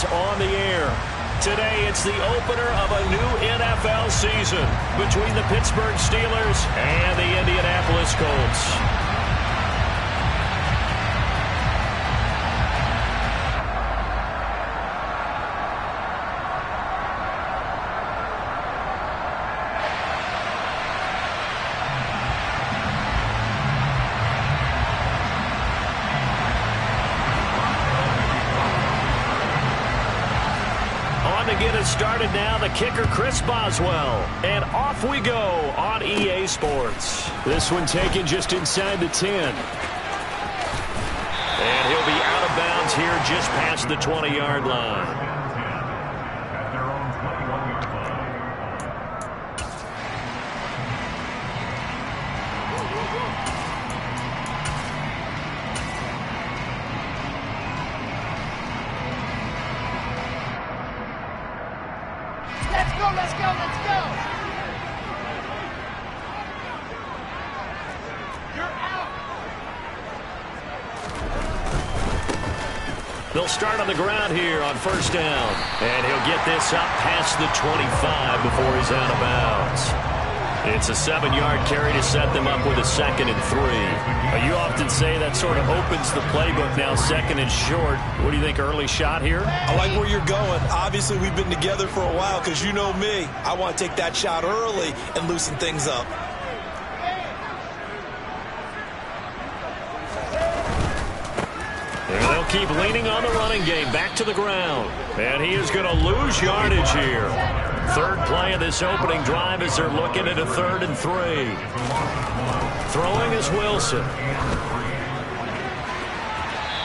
is on the air. Today, it's the opener of a new NFL season between the Pittsburgh Steelers and the Indianapolis Colts. Get it started now, the kicker Chris Boswell, and off we go on EA Sports. This one taken just inside the 10, and he'll be out of bounds here just past the 20-yard line. Let's go. You're out. They'll start on the ground here on first down. And he'll get this up past the 25 before he's out of bounds. It's a 7-yard carry to set them up with a 2nd and 3. You often say that sort of opens the playbook now, 2nd and short. What do you think, early shot here? I like where you're going. Obviously, we've been together for a while because you know me. I want to take that shot early and loosen things up. And they'll keep leaning on the running game. Back to the ground. And he is going to lose yardage here. Third play of this opening drive as they're looking at a 3rd and 3. Throwing is Wilson.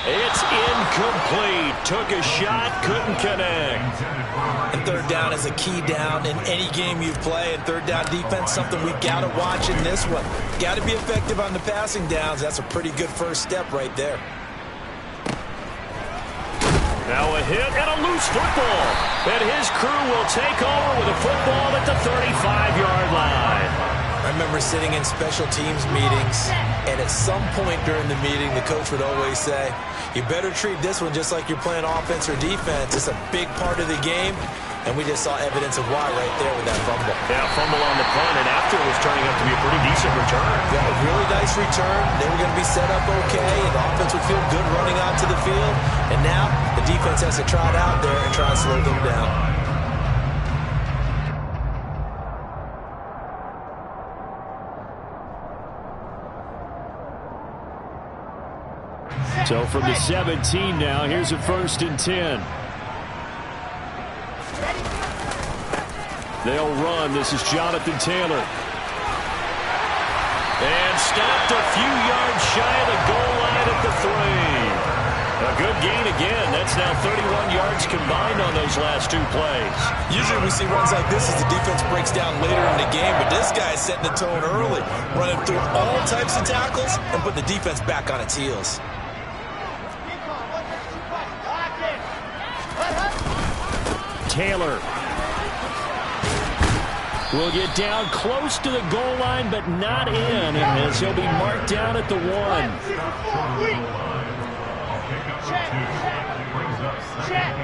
It's incomplete. Took a shot, couldn't connect. And third down is a key down in any game you play. And third down defense, something we got to watch in this one. Got to be effective on the passing downs. That's a pretty good first step right there. Now a hit and a loose football. And his crew will take over with a football at the 35-yard line. I remember sitting in special teams meetings, and at some point during the meeting, the coach would always say, you better treat this one just like you're playing offense or defense. It's a big part of the game, and we just saw evidence of why right there with that fumble. Yeah, fumble on the punt, and after it was turning out to be a pretty decent return. Yeah, a really nice return. They were going to be set up okay, and the offense would feel good running out to the field. And now the defense has to trot out there and try and slow them down. So from the 17 now, here's a 1st and 10. They'll run. This is Jonathan Taylor. And stopped a few yards shy of the goal line at the 3. A good gain again. That's now 31 yards combined on those last 2 plays. Usually we see runs like this as the defense breaks down later in the game, but this guy's setting the tone early, running through all types of tackles and putting the defense back on its heels. Taylor will get down close to the goal line, but not in, as he'll be marked down at the 1. Check.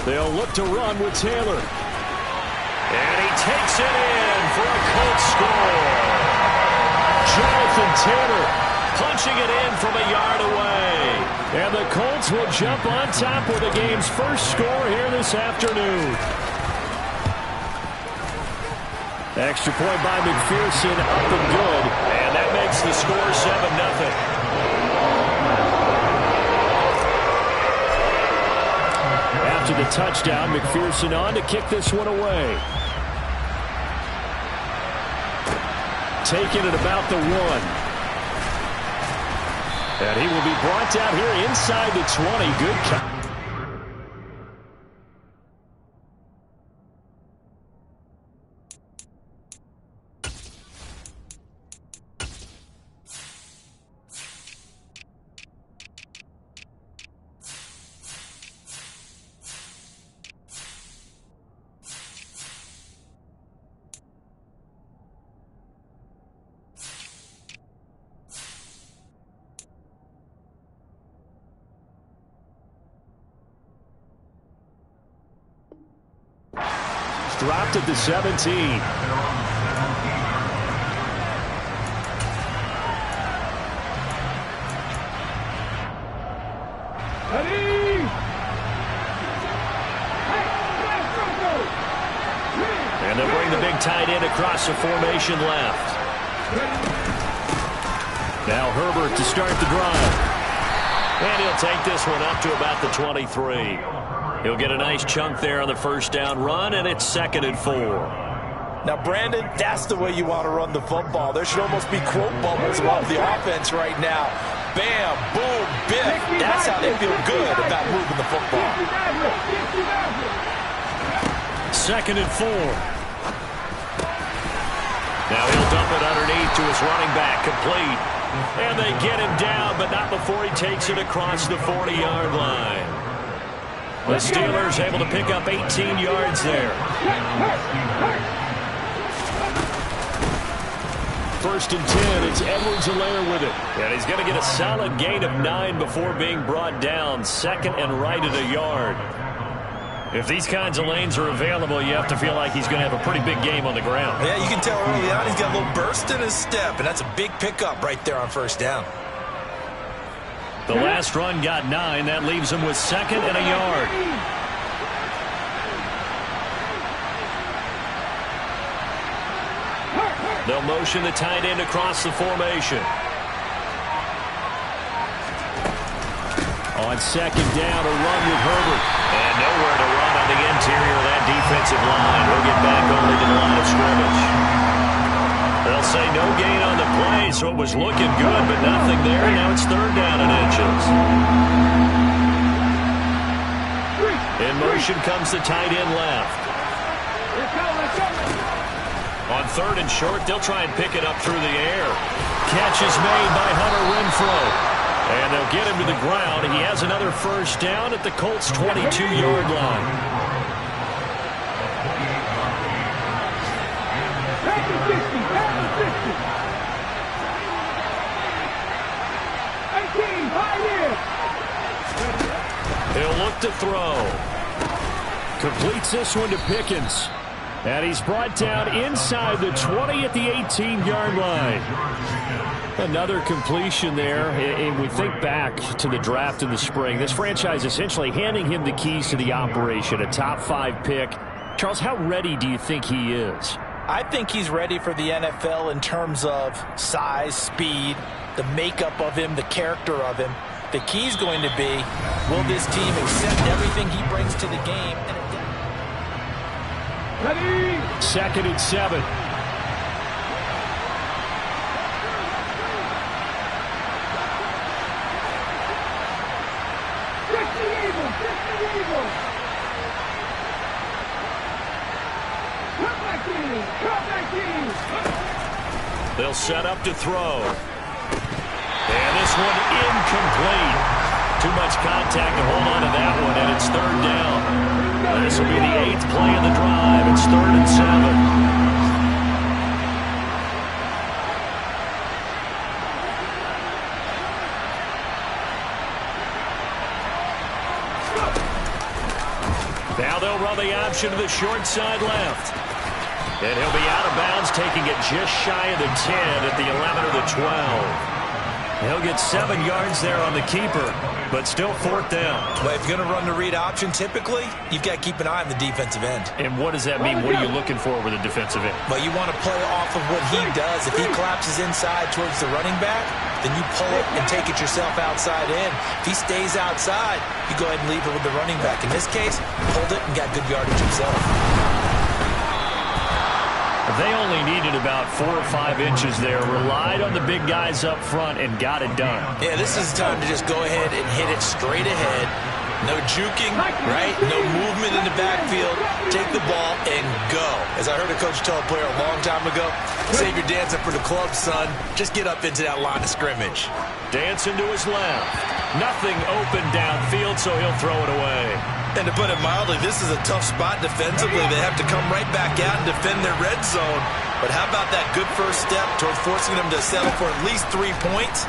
They'll look to run with Taylor. And he takes it in for a Colts score. Jonathan Taylor punching it in from a yard away. And the Colts will jump on top with the game's first score here this afternoon. Extra point by McPherson, up and good. And that makes the score 7-0. After the touchdown, McPherson on to kick this one away. Taking it about the 1. And he will be brought down here inside the 20. Good catch. dropped at the 17. And they'll bring the big tight end across the formation left. Now Herbert to start the drive. And he'll take this one up to about the 23. He'll get a nice chunk there on the first down run, and it's 2nd and 4. Now, Brandon, that's the way you want to run the football. There should almost be quote bubbles above the offense right now. Bam, boom, biff. That's how they feel good about moving the football. 2nd and 4. Now he'll dump it underneath to his running back, complete. And they get him down, but not before he takes it across the 40-yard line. The Steelers able to pick up 18 yards there. 1st and 10, it's Edwards-Helaire with it. And he's going to get a solid gain of 9 before being brought down. 2nd and right at a yard. If these kinds of lanes are available, you have to feel like he's going to have a pretty big game on the ground. Yeah, you can tell early on he's got a little burst in his step, and that's a big pickup right there on 1st down. The last run got 9. That leaves him with 2nd and a yard. They'll motion the tight end across the formation. On 2nd down, a run with Herbert. And nowhere to run on the interior of that defensive line. He'll get back only to the line of scrimmage. They'll say no gain on the play, so it was looking good, but nothing there. Now it's 3rd down and inches. In motion comes the tight end left. On 3rd and short, they'll try and pick it up through the air. Catch is made by Hunter Renfrow. And they'll get him to the ground. He has another 1st down at the Colts' 22-yard line. He'll look to throw. Completes this one to Pickens. And he's brought down inside the 20 at the 18-yard line. Another completion there, and we think back to the draft in the spring. This franchise essentially handing him the keys to the operation, a top 5 pick. Charles, how ready do you think he is? I think he's ready for the NFL in terms of size, speed, the makeup of him, the character of him. The key's going to be, will this team accept everything he brings to the game? 2nd and 7. They'll set up to throw. And this one incomplete. Too much contact to hold on to that one, and it's 3rd down. This will be the 8th play of the drive. It's 3rd and 7. Now they'll run the option to the short side left. And he'll be out of bounds, taking it just shy of the 10 at the 11 or the 12. He'll get 7 yards there on the keeper, but still 4th down. Well, if you're going to run the read option, typically, you've got to keep an eye on the defensive end. And what does that mean? What are you looking for with a defensive end? Well, you want to play off of what he does. If he collapses inside towards the running back, then you pull it and take it yourself outside in. If he stays outside, you go ahead and leave it with the running back. In this case, pulled it and got good yardage himself. They only needed about 4 or 5 inches there, relied on the big guys up front, and got it done. Yeah, this is time to just go ahead and hit it straight ahead. No juking, right? No movement in the backfield. Take the ball and go. As I heard a coach tell a player a long time ago, save your dancing for the club, son. Just get up into that line of scrimmage. Dancing to his left. Nothing open downfield, so he'll throw it away. And to put it mildly, this is a tough spot defensively. They have to come right back out and defend their red zone. But how about that good first step towards forcing them to settle for at least 3 points?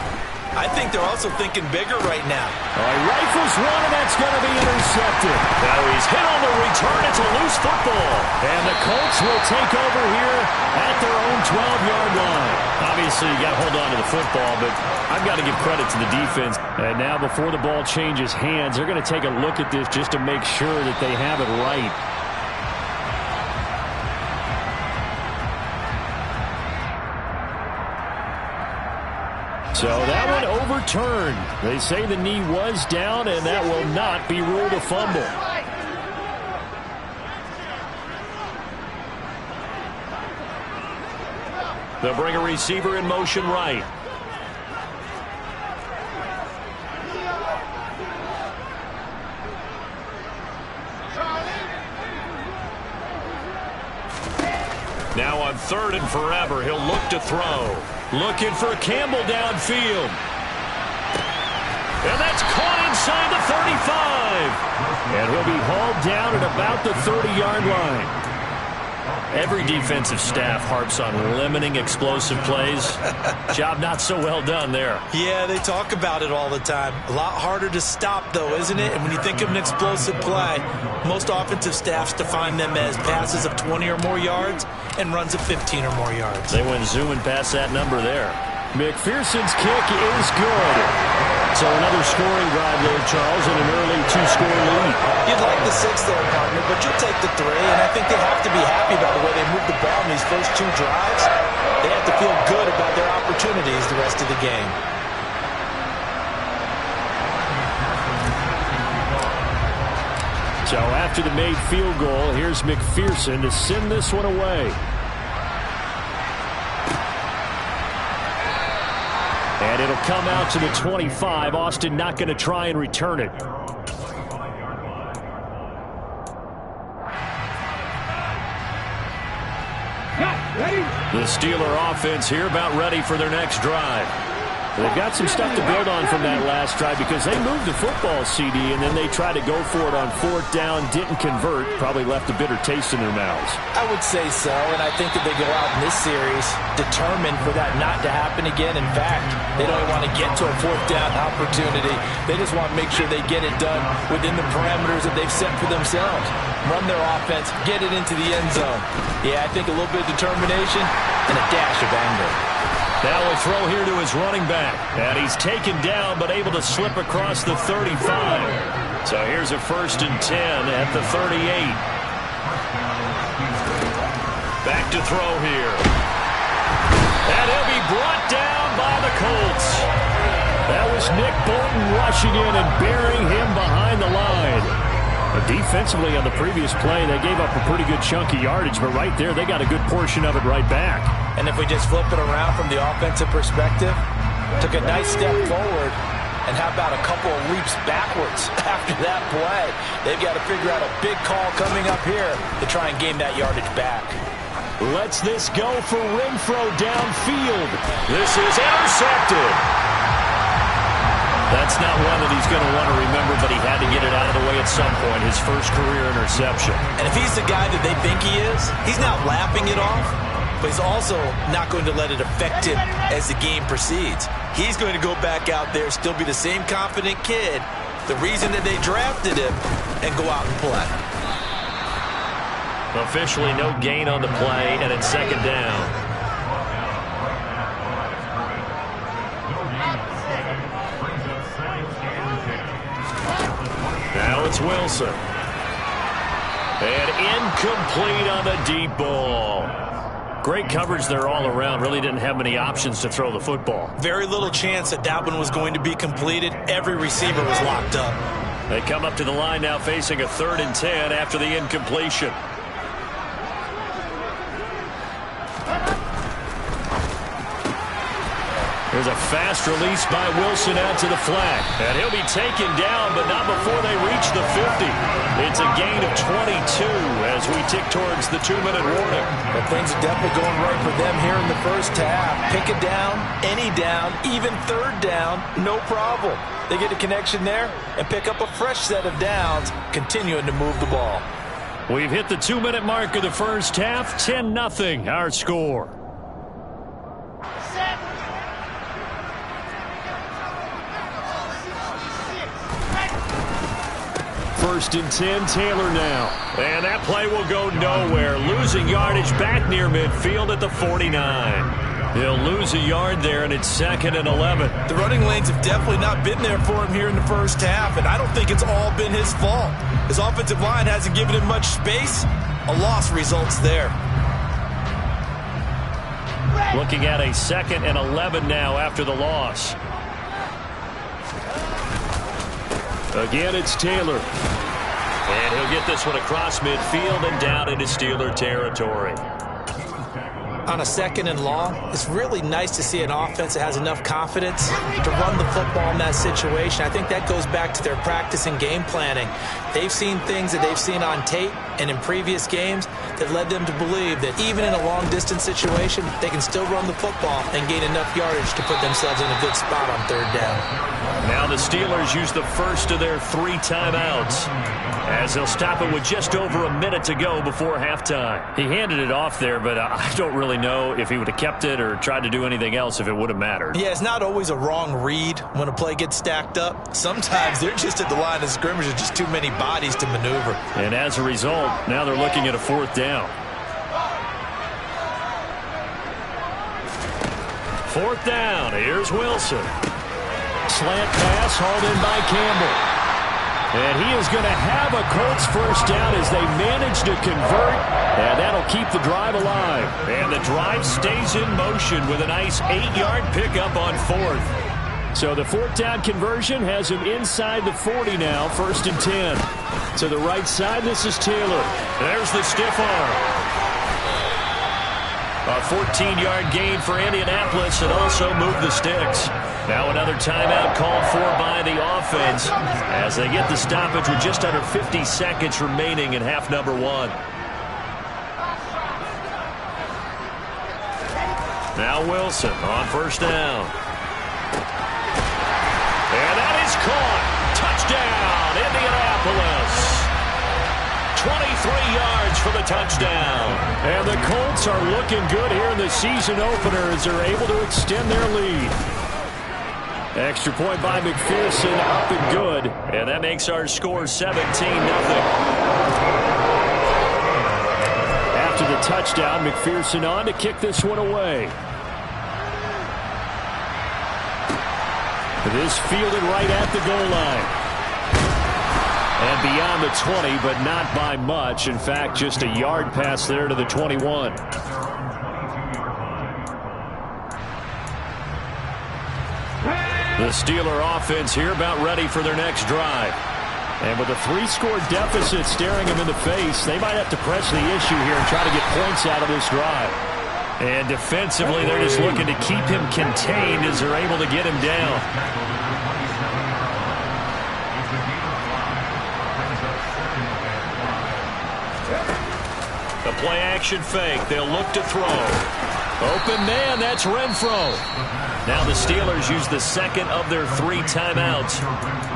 I think they're also thinking bigger right now. He rifles one, and that's going to be intercepted. Now he's hit on the return. It's a loose football. And the Colts will take over here at their own 12-yard line. Obviously, you got to hold on to the football, but I've got to give credit to the defense. And now before the ball changes hands, they're going to take a look at this just to make sure that they have it right. So that one overturned. They say the knee was down, and that will not be ruled a fumble. They'll bring a receiver in motion right. Now on 3rd and forever, he'll look to throw. Looking for Campbell downfield. And that's caught inside the 35. And he'll be hauled down at about the 30-yard line. Every defensive staff harps on limiting explosive plays. Job not so well done there. Yeah, they talk about it all the time. A lot harder to stop, though, isn't it? And when you think of an explosive play, most offensive staffs define them as passes of 20 or more yards and runs of 15 or more yards. They went zooming past that number there. McPherson's kick is good. So another scoring drive there, Charles, and an early 2-score lead. You'd like the 6 there, partner, but you'll take the 3, and I think they have to be happy about the way they moved the ball in these first 2 drives. They have to feel good about their opportunities the rest of the game. So after the made field goal, here's McPherson to send this one away. And it'll come out to the 25. Austin not going to try and return it. The Steeler offense here about ready for their next drive. They've got some stuff to build on from that last drive because they moved the football, CD, and then they tried to go for it on 4th down, didn't convert, probably left a bitter taste in their mouths. I would say so, and I think that they go out in this series determined for that not to happen again. In fact, they don't even want to get to a 4th down opportunity. They just want to make sure they get it done within the parameters that they've set for themselves. Run their offense, get it into the end zone. Yeah, I think a little bit of determination and a dash of anger. Now we'll throw here to his running back. And he's taken down but able to slip across the 35. So here's a 1st and 10 at the 38. Back to throw here. And he'll be brought down by the Colts. That was Nick Bolton rushing in and burying him behind the line. But defensively on the previous play, they gave up a pretty good chunk of yardage, but right there, they got a good portion of it right back. And if we just flip it around from the offensive perspective, took a nice step forward, and how about a couple of leaps backwards after that play? They've got to figure out a big call coming up here to try and gain that yardage back. Lets this go for Renfro downfield. This is intercepted. That's not one that he's going to want to remember, but he had to get it out of the way at some point, his first career interception. And if he's the guy that they think he is, he's not laughing it off, but he's also not going to let it affect him as the game proceeds. He's going to go back out there, still be the same confident kid, the reason that they drafted him, and go out and play. Officially no gain on the play, and it's 2nd down. Now it's Wilson. And incomplete on the deep ball. Great coverage there all around. Really didn't have many options to throw the football. Very little chance that that one was going to be completed. Every receiver was locked up. They come up to the line now facing a 3rd and 10 after the incompletion. There's a fast release by Wilson out to the flat. And he'll be taken down, but not before they reach the 50. It's a gain of 22 as we tick towards the 2-minute warning. But things are definitely going right for them here in the first half. Pick a down, any down, even 3rd down, no problem. They get a connection there and pick up a fresh set of downs, continuing to move the ball. We've hit the 2-minute mark of the first half. 10-0 our score. first and 10, Taylor now. And that play will go nowhere. Losing yardage back near midfield at the 49. He'll lose a yard there, and it's 2nd and 11. The running lanes have definitely not been there for him here in the first half, and I don't think it's all been his fault. His offensive line hasn't given him much space. A loss results there. Looking at a 2nd and 11 now after the loss. Again, it's Taylor. And he'll get this one across midfield and down into Steeler territory. On a 2nd and long, it's really nice to see an offense that has enough confidence to run the football in that situation. I think that goes back to their practice and game planning. They've seen things that they've seen on tape and in previous games that led them to believe that even in a long-distance situation, they can still run the football and gain enough yardage to put themselves in a good spot on 3rd down. Now the Steelers use the first of their 3 timeouts as they'll stop it with just over a minute to go before halftime. He handed it off there, but I don't really know if he would have kept it or tried to do anything else if it would have mattered. Yeah, it's not always a wrong read when a play gets stacked up. Sometimes they're just at the line of scrimmage with just too many bodies to maneuver. And as a result, now they're looking at a 4th down. 4th down. Here's Wilson. Slant pass hauled in by Campbell. And he is going to have a Colts first down as they manage to convert. And that'll keep the drive alive. And the drive stays in motion with a nice 8-yard pickup on 4th. So the 4th down conversion has him inside the 40 now, 1st and 10. To the right side, this is Taylor. There's the stiff arm. A 14-yard gain for Indianapolis and also moved the sticks. Now another timeout called for by the offense as they get the stoppage with just under 50 seconds remaining in half number 1. Now Wilson on 1st down. And that is caught. Touchdown, Indianapolis. 23 yards for the touchdown. And the Colts are looking good here in the season opener as they're able to extend their lead. Extra point by McPherson, up and good. And that makes our score 17-0. After the touchdown, McPherson on to kick this one away. This fielded right at the goal line. And beyond the 20, but not by much. In fact, just a yard pass there to the 21. The Steeler offense here about ready for their next drive. And with a 3-score deficit staring them in the face, they might have to press the issue here and try to get points out of this drive. And defensively, they're just looking to keep him contained as they're able to get him down. The play action fake. They'll look to throw. Open man, that's Renfro. Now the Steelers use the 2nd of their 3 timeouts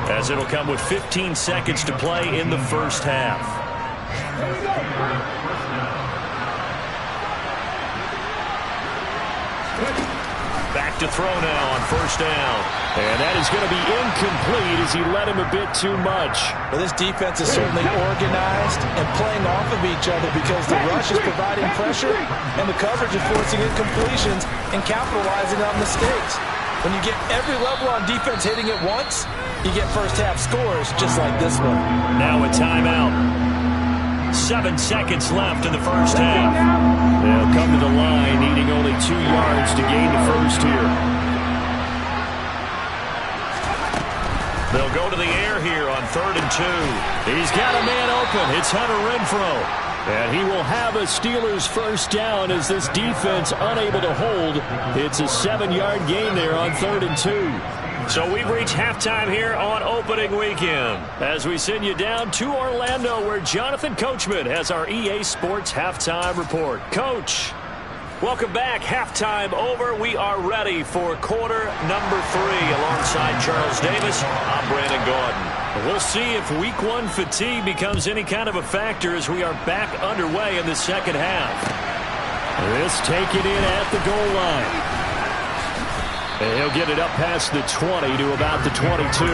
as it'll come with 15 seconds to play in the first half. Back to throw now on 1st down. And that is going to be incomplete as he led him a bit too much. Well, this defense is certainly organized and playing off of each other because the rush is providing pressure and the coverage is forcing incompletions and capitalizing on mistakes. When you get every level on defense hitting it once, you get first half scores just like this one. Now a timeout. 7 seconds left in the first half. They'll come to the line, needing only 2 yards to gain the first here. They'll go to the air here on 3rd and 2. He's got a man open. It's Hunter Renfro. And he will have a Steelers first down as this defense unable to hold. It's a 7-yard gain there on 3rd and 2. So we've reached halftime here on opening weekend as we send you down to Orlando where Jonathan Coachman has our EA Sports halftime report. Coach, welcome back. Halftime over. We are ready for quarter number 3 alongside Charles Davis. I'm Brandon Gordon. We'll see if week 1 fatigue becomes any kind of a factor as we are back underway in the second half. This taken in at the goal line. And he'll get it up past the 20 to about the 22.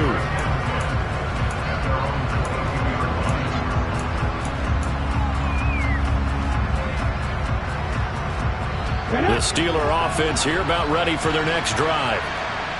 The Steeler offense here about ready for their next drive.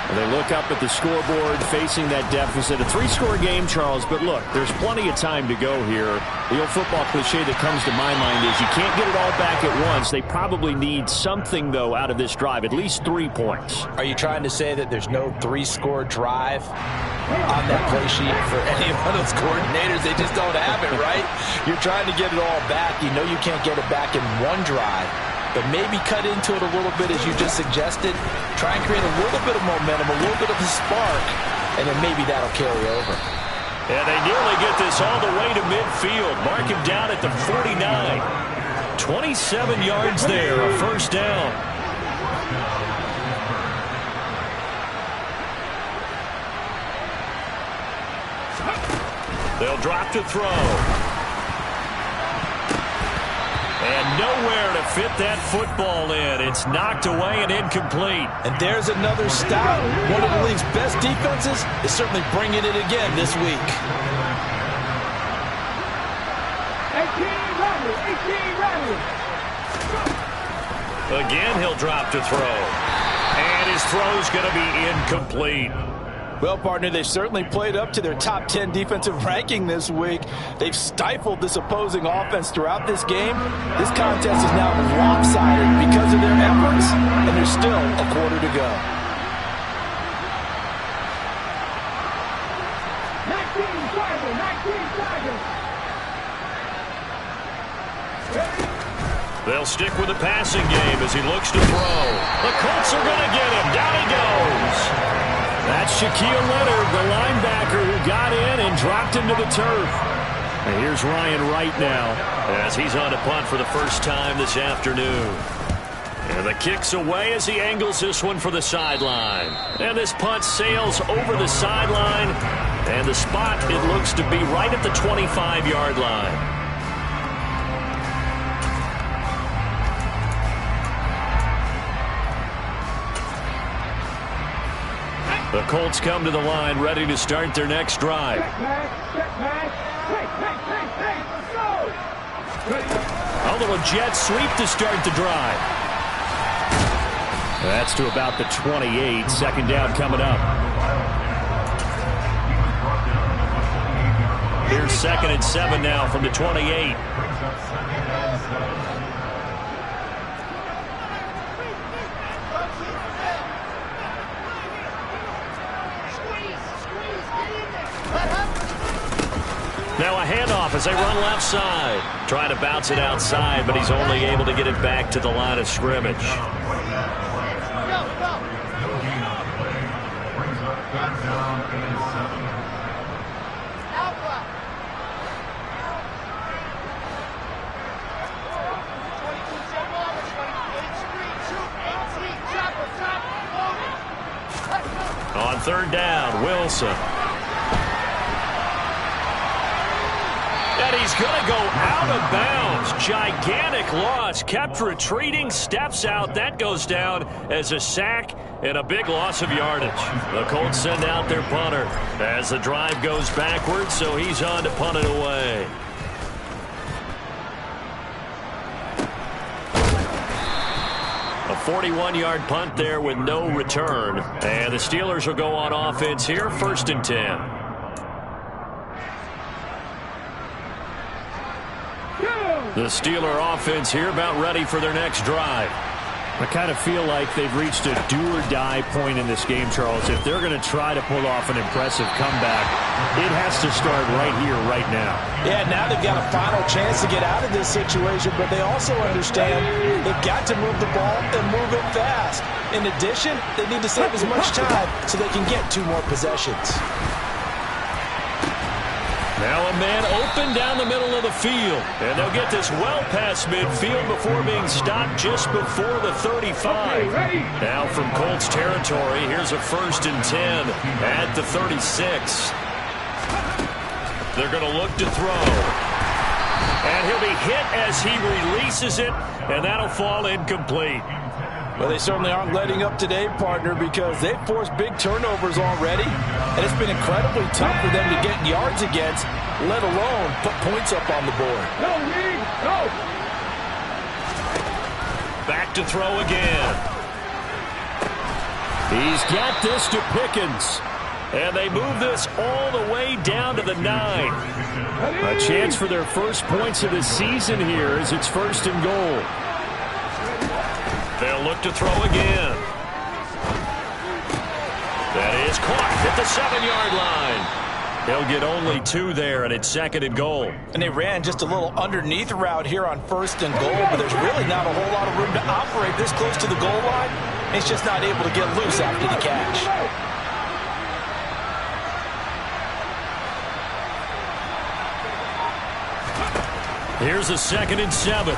And they look up at the scoreboard facing that deficit. A 3-score game, Charles, but look, there's plenty of time to go here. The old football cliche that comes to my mind is you can't get it all back at once. They probably need something, though, out of this drive, at least 3 points. Are you trying to say that there's no 3-score drive on that play sheet for any one of those coordinators? They just don't have it, right? You're trying to get it all back. You know you can't get it back in one drive. But maybe cut into it a little bit, as you just suggested. Try and create a little bit of momentum, a little bit of a spark, and then maybe that'll carry over. And they nearly get this all the way to midfield. Mark him down at the 49. 27 yards there, a first down. They'll drop to throw. And nowhere to fit that football in. It's knocked away and incomplete. And there's another stout. One of the league's best defenses is certainly bringing it again this week. 18 ready. Again, he'll drop to throw. And his throw's going to be incomplete. Well, partner, they certainly played up to their top 10 defensive ranking this week. They've stifled this opposing offense throughout this game. This contest is now lopsided because of their efforts, and there's still a quarter to go. 19 They'll stick with the passing game as he looks to throw. The Colts are going to get him. Down he goes. That's Shaquille Leonard, the linebacker who got in and dropped him to the turf. And here's Ryan Wright now as he's on to punt for the first time this afternoon. And the kick's away as he angles this one for the sideline. And this punt sails over the sideline. And the spot, it looks to be right at the 25-yard line. The Colts come to the line, ready to start their next drive. A little jet sweep to start the drive. That's to about the 28. Second down coming up. Here's 2nd and 7 now from the 28. Now a handoff as they run left side. Trying to bounce it outside, but he's only able to get it back to the line of scrimmage. On 3rd down, Wilson. And he's going to go out of bounds. Gigantic loss. Kept retreating, steps out. That goes down as a sack and a big loss of yardage. The Colts send out their punter as the drive goes backwards, so he's on to punt it away. A 41-yard punt there with no return. And the Steelers will go on offense here, 1st and 10. The Steeler offense here about ready for their next drive. I kind of feel like they've reached a do-or-die point in this game, Charles. If they're going to try to pull off an impressive comeback, it has to start right here, right now. Yeah, now they've got a final chance to get out of this situation, but they also understand they've got to move the ball and move it fast. In addition, they need to save as much time so they can get 2 more possessions. Now a man open down the middle of the field. And they'll get this well past midfield before being stopped just before the 35. Now from Colts territory, here's a 1st and 10 at the 36. They're going to look to throw. And he'll be hit as he releases it, and that'll fall incomplete. Well, they certainly aren't letting up today, partner, because they've forced big turnovers already, and it's been incredibly tough for them to get yards against, let alone put points up on the board. Back to throw again. He's got this to Pickens. And they move this all the way down to the 9. A chance for their first points of the season here as it's 1st and goal. They'll look to throw again. That is caught at the 7-yard line. They'll get only 2 there, and it's 2nd and goal. And they ran just a little underneath route here on 1st and goal, but there's really not a whole lot of room to operate this close to the goal line. He's just not able to get loose after the catch. Here's a 2nd and 7.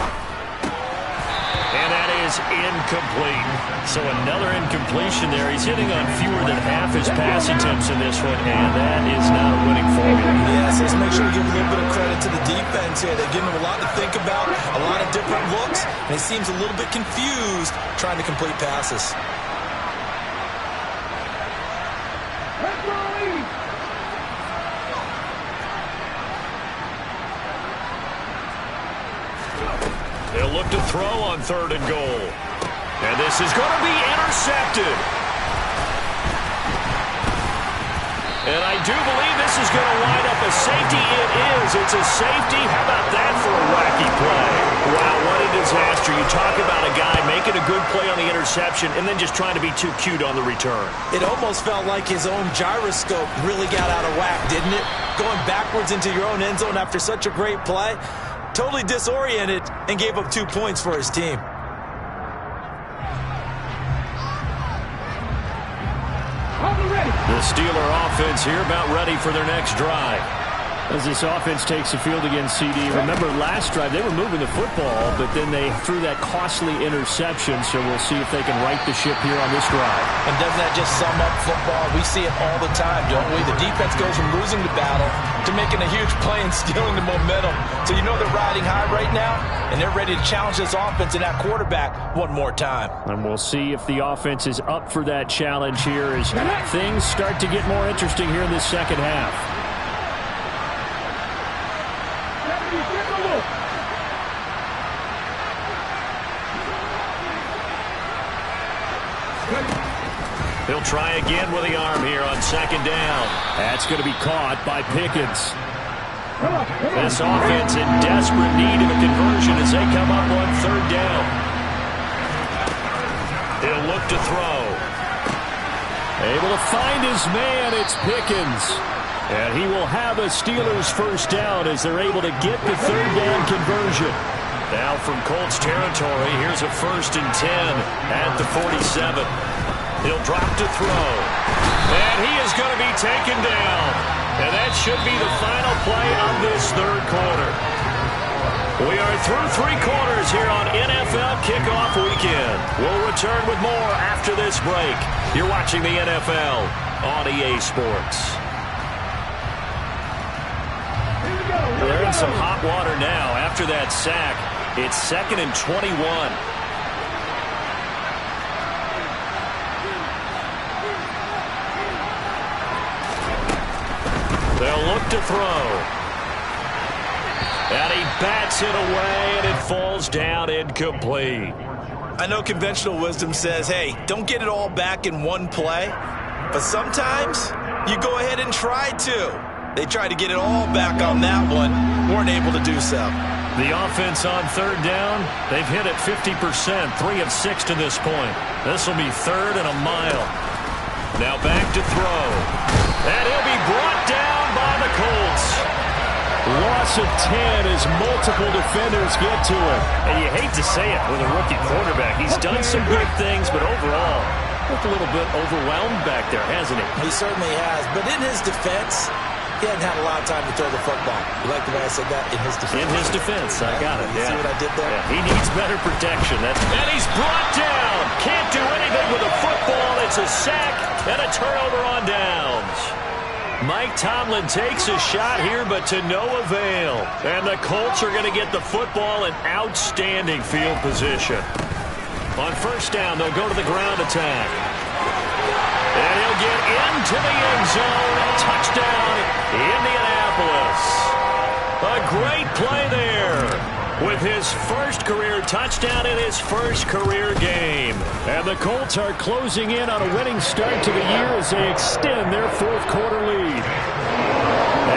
And that is incomplete. So another incompletion there. He's hitting on fewer than half his pass attempts in this one, and that is not a winning formula. Yes, let's make sure we give a little bit of credit to the defense here. They're giving him a lot to think about, a lot of different looks, and he seems a little bit confused trying to complete passes. They'll look to throw on 3rd and goal. And this is going to be intercepted. And I do believe this is going to wind up a safety. It is. It's a safety. How about that for a wacky play? Wow, what a disaster. You talk about a guy making a good play on the interception and then just trying to be too cute on the return. It almost felt like his own gyroscope really got out of whack, didn't it? Going backwards into your own end zone after such a great play. Totally disoriented and gave up 2 points for his team. The Steeler offense here about ready for their next drive. As this offense takes the field against CD, remember last drive they were moving the football, but then they threw that costly interception, so we'll see if they can right the ship here on this drive. And doesn't that just sum up football? We see it all the time, don't we? The defense goes from losing the battle to making a huge play and stealing the momentum. So you know they're riding high right now, and they're ready to challenge this offense and that quarterback one more time. And we'll see if the offense is up for that challenge here as things start to get more interesting here in this second half. He'll try again with the arm here on 2nd down. That's going to be caught by Pickens. This offense in desperate need of a conversion as they come up on 3rd down. He'll look to throw. Able to find his man, it's Pickens. And he will have a Steelers 1st down as they're able to get the 3rd down conversion. Now from Colts territory, here's a 1st and 10 at the 47. He'll drop to throw. And he is going to be taken down. And that should be the final play of this 3rd quarter. We are through 3 quarters here on NFL Kickoff Weekend. We'll return with more after this break. You're watching the NFL on EA Sports. They're in some hot water now after that sack. It's 2nd and 21. They'll look to throw. And he bats it away, and it falls down incomplete. I know conventional wisdom says, hey, don't get it all back in one play. But sometimes you go ahead and try to. They tried to get it all back on that one. Weren't able to do so. The offense on 3rd down, they've hit it 50%, 3 of 6 to this point. This will be 3rd and a mile. Now back to throw. And he'll be brought down by the Colts. Loss of 10 as multiple defenders get to him. And you hate to say it with a rookie quarterback. He's done some good things, but overall, looked a little bit overwhelmed back there, hasn't he? He certainly has. But in his defense, he hadn't had a lot of time to throw the football. You like the way I said that? In his defense. In his defense. I got it. You see what I did there? Yeah, he needs better protection. And he's brought down. Can't do anything with a football. It's a sack and a turnover on downs. Mike Tomlin takes a shot here, but to no avail. And the Colts are going to get the football in outstanding field position. On 1st down, they'll go to the ground attack. And he'll get into the end zone. Touchdown, Indianapolis. A great play there with his first career touchdown in his first career game. And the Colts are closing in on a winning start to the year as they extend their fourth quarter lead.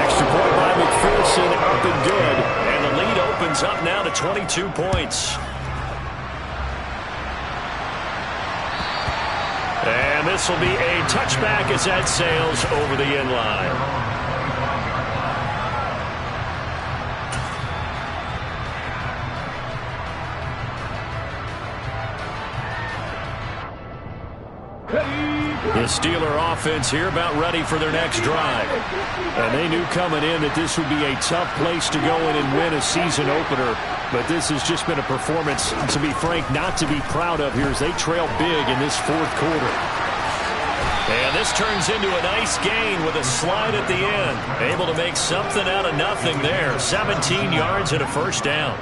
Extra point by McPherson, up and good. And the lead opens up now to 22 points. And this will be a touchback as that sails over the end line. The Steeler offense here about ready for their next drive. And they knew coming in that this would be a tough place to go in and win a season opener. But this has just been a performance, to be frank, not to be proud of here as they trail big in this fourth quarter. And this turns into a nice gain with a slide at the end. Able to make something out of nothing there. 17 yards and a first down.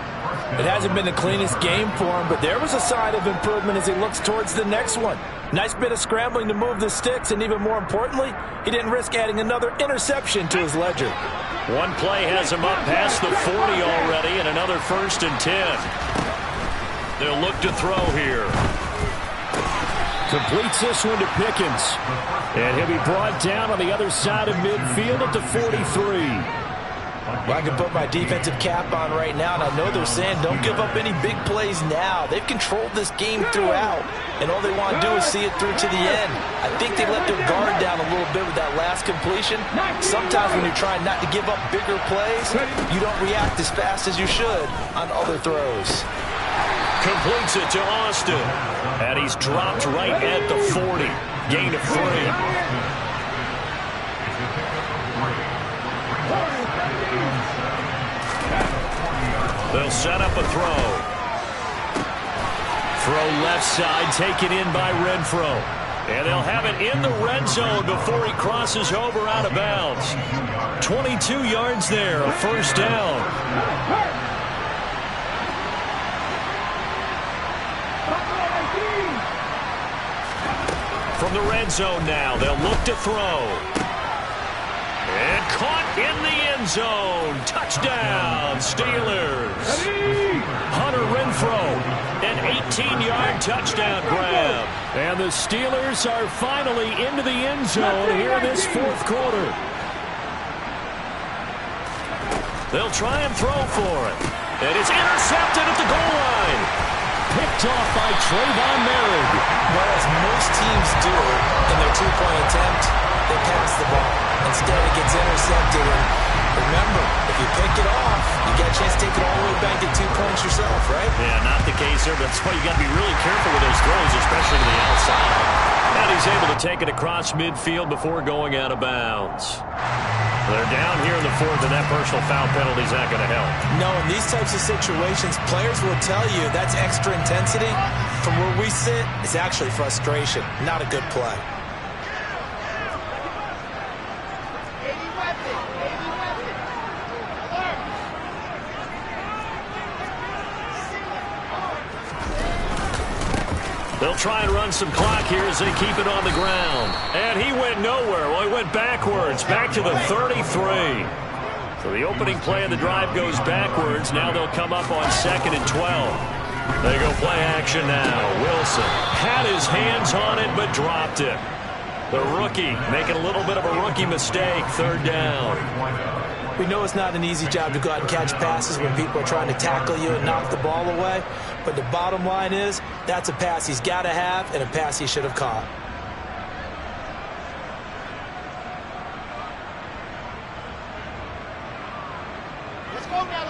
It hasn't been the cleanest game for him, but there was a sign of improvement as he looks towards the next one. Nice bit of scrambling to move the sticks, and even more importantly, he didn't risk adding another interception to his ledger. One play has him up past the 40 already, and another 1st and 10. They'll look to throw here. Completes this one to Pickens. And he'll be brought down on the other side of midfield at the 43. Well, I can put my defensive cap on right now, and I know they're saying don't give up any big plays now. They've controlled this game throughout, and all they want to do is see it through to the end. I think they let their guard down a little bit with that last completion. Sometimes when you're trying not to give up bigger plays, you don't react as fast as you should on other throws. Completes it to Austin, and he's dropped right at the 40. Gain of 3. They'll set up a throw. Throw left side, taken in by Renfro. And they'll have it in the red zone before he crosses over out of bounds. 22 yards there, a first down. From the red zone now, they'll look to throw. And caught in the end zone. Touchdown, Steelers. Hunter Renfro, an 18-yard touchdown grab. And the Steelers are finally into the end zone here in this fourth quarter. They'll try and throw for it. And it's intercepted at the goal line. Picked off by Trayvon Merritt. Well, as most teams do in their two-point attempt, they pass the ball. Instead, it gets intercepted. And remember, if you pick it off, you get a chance to take it all the way back to 2 points yourself, right? Yeah, not the case there, but that's why you got to be really careful with those throws, especially to the outside. And he's able to take it across midfield before going out of bounds. They're down here in the fourth, and that personal foul penalty is not going to help. No, in these types of situations, players will tell you that's extra intensity. From where we sit, it's actually frustration, not a good play. They'll try and run some clock here as they keep it on the ground. And he went nowhere. Well, he went backwards, back to the 33. So the opening play of the drive goes backwards. Now they'll come up on 2nd and 12. They go play action now. Wilson had his hands on it but dropped it. The rookie making a little bit of a rookie mistake. 3rd down. We know it's not an easy job to go out and catch passes when people are trying to tackle you and knock the ball away. But the bottom line is, that's a pass he's got to have and a pass he should have caught.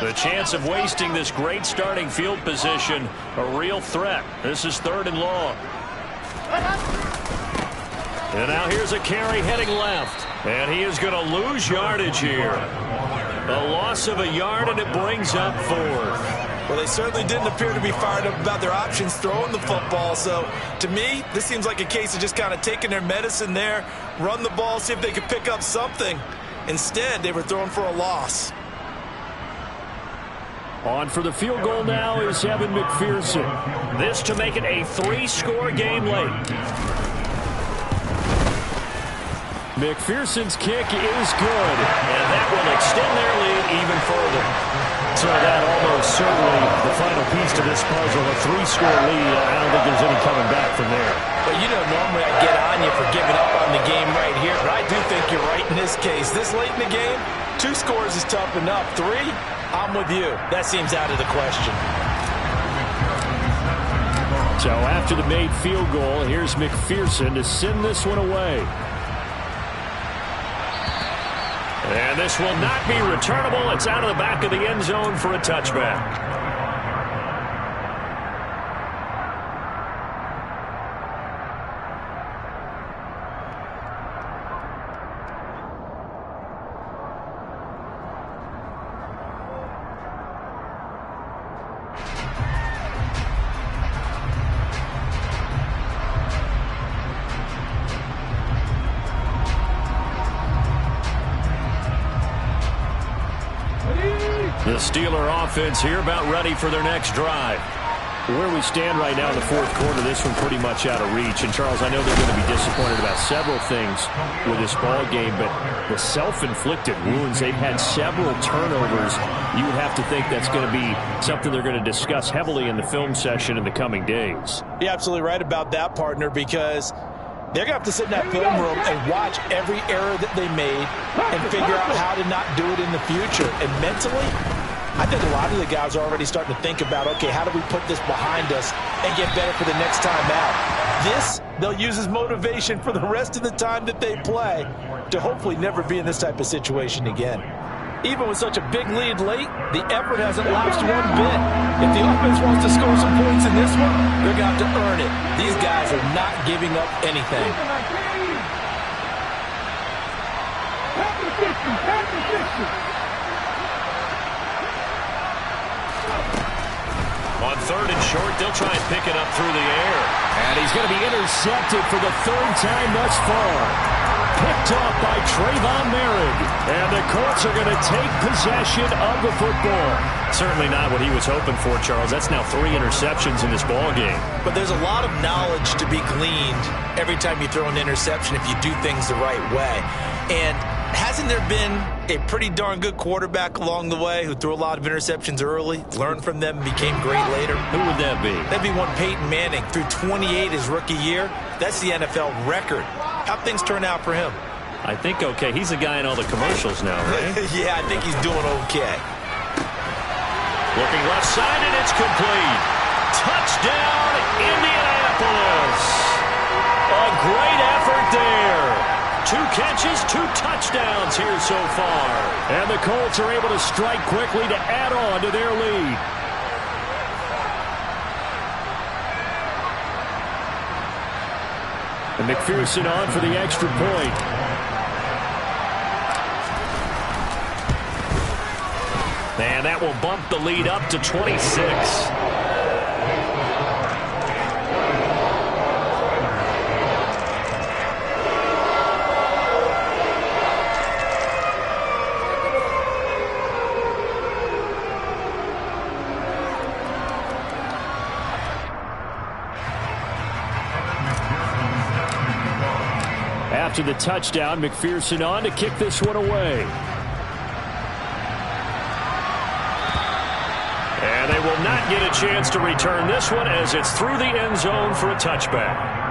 The chance of wasting this great starting field position, a real threat. This is 3rd and long. And now here's a carry heading left. And he is going to lose yardage here. A loss of a yard, and it brings up 4th. Well, they certainly didn't appear to be fired up about their options throwing the football. So, to me, this seems like a case of just kind of taking their medicine there, run the ball, see if they could pick up something. Instead, they were throwing for a loss. On for the field goal now is Evan McPherson. This to make it a 3-score game late. McPherson's kick is good. And that will extend their lead even further. So that almost certainly the final piece to this puzzle. A 3-score lead. I don't think there's any coming back from there. But you know, normally I get on you for giving up on the game right here, but I do think you're right in this case. This late in the game, 2 scores is tough enough. 3, I'm with you. That seems out of the question. So after the made field goal, here's McPherson to send this one away. And this will not be returnable. It's out of the back of the end zone for a touchback. The Steeler offense here about ready for their next drive. Where we stand right now in the fourth quarter, this one pretty much out of reach. And, Charles, I know they're going to be disappointed about several things with this ball game, but the self-inflicted wounds, they've had several turnovers. You would have to think that's going to be something they're going to discuss heavily in the film session in the coming days. You're absolutely right about that, partner, because they're going to have to sit in that film room and watch every error that they made and figure out how to not do it in the future. And mentally, I think a lot of the guys are already starting to think about, okay, how do we put this behind us and get better for the next time out? This, they'll use as motivation for the rest of the time that they play to hopefully never be in this type of situation again. Even with such a big lead late, the effort hasn't lapsed one bit. If the offense wants to score some points in this one, they're going to have to earn it. These guys are not giving up anything. On 3rd and short, they'll try and pick it up through the air. And he's going to be intercepted for the 3rd time thus far. Picked off by Trayvon Merritt. And the Colts are going to take possession of the football. Certainly not what he was hoping for, Charles. That's now 3 interceptions in this ball game. But there's a lot of knowledge to be gleaned every time you throw an interception if you do things the right way. And hasn't there been a pretty darn good quarterback along the way who threw a lot of interceptions early, learned from them, and became great later? Who would that be? That'd be one Peyton Manning. Threw 28 his rookie year. That's the NFL record. How'd things turn out for him? I think okay. He's the guy in all the commercials now, right? Yeah, I think he's doing okay. Looking left side, and it's complete. Touchdown, Indianapolis. A great effort there. 2 catches, 2 touchdowns here so far. And the Colts are able to strike quickly to add on to their lead. And McPherson on for the extra point. And that will bump the lead up to 26. After the touchdown, McPherson on to kick this one away. And they will not get a chance to return this one as it's through the end zone for a touchback.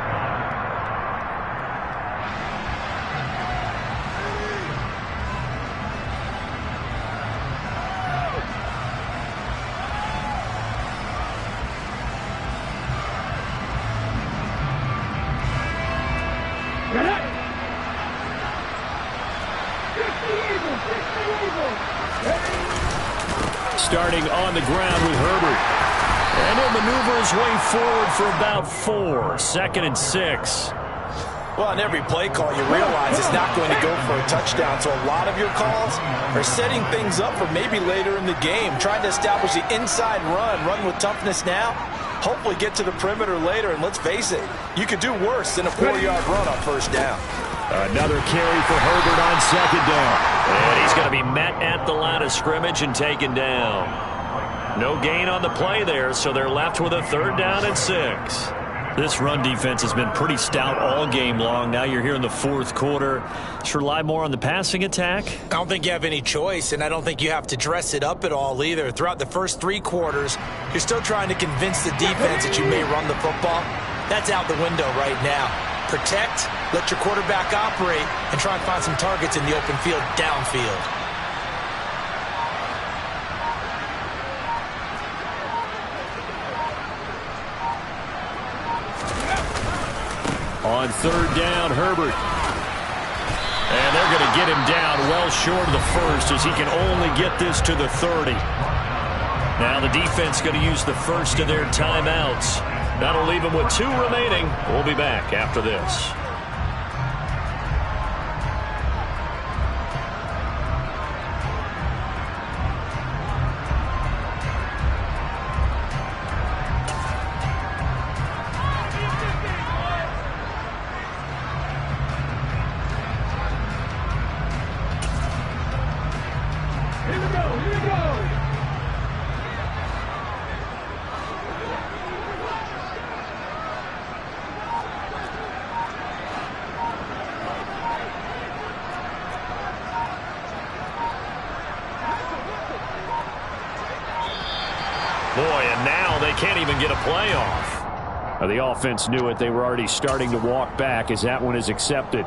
Starting on the ground with Herbert. And he'll maneuver his way forward for about 4. 2nd and 6. Well, on every play call, you realize it's not going to go for a touchdown. So a lot of your calls are setting things up for maybe later in the game, trying to establish the inside run with toughness now, hopefully get to the perimeter later. And let's face it, you could do worse than a 4-yard run on 1st down. Another carry for Herbert on 2nd down. And he's going to be met at the line of scrimmage and taken down. No gain on the play there, so they're left with a 3rd down and 6. This run defense has been pretty stout all game long. Now you're here in the fourth quarter. Should rely more on the passing attack? I don't think you have any choice, and I don't think you have to dress it up at all either. Throughout the first 3 quarters, you're still trying to convince the defense that you may run the football. That's out the window right now. Protect, let your quarterback operate, and try and find some targets in the open field downfield. On third down, Herbert. And they're going to get him down well short of the first as he can only get this to the 30. Now the defense going to use the first of their timeouts. That'll leave them with 2 remaining. We'll be back after this. Boy, and now they can't even get a playoff. The offense knew it. They were already starting to walk back as that one is accepted.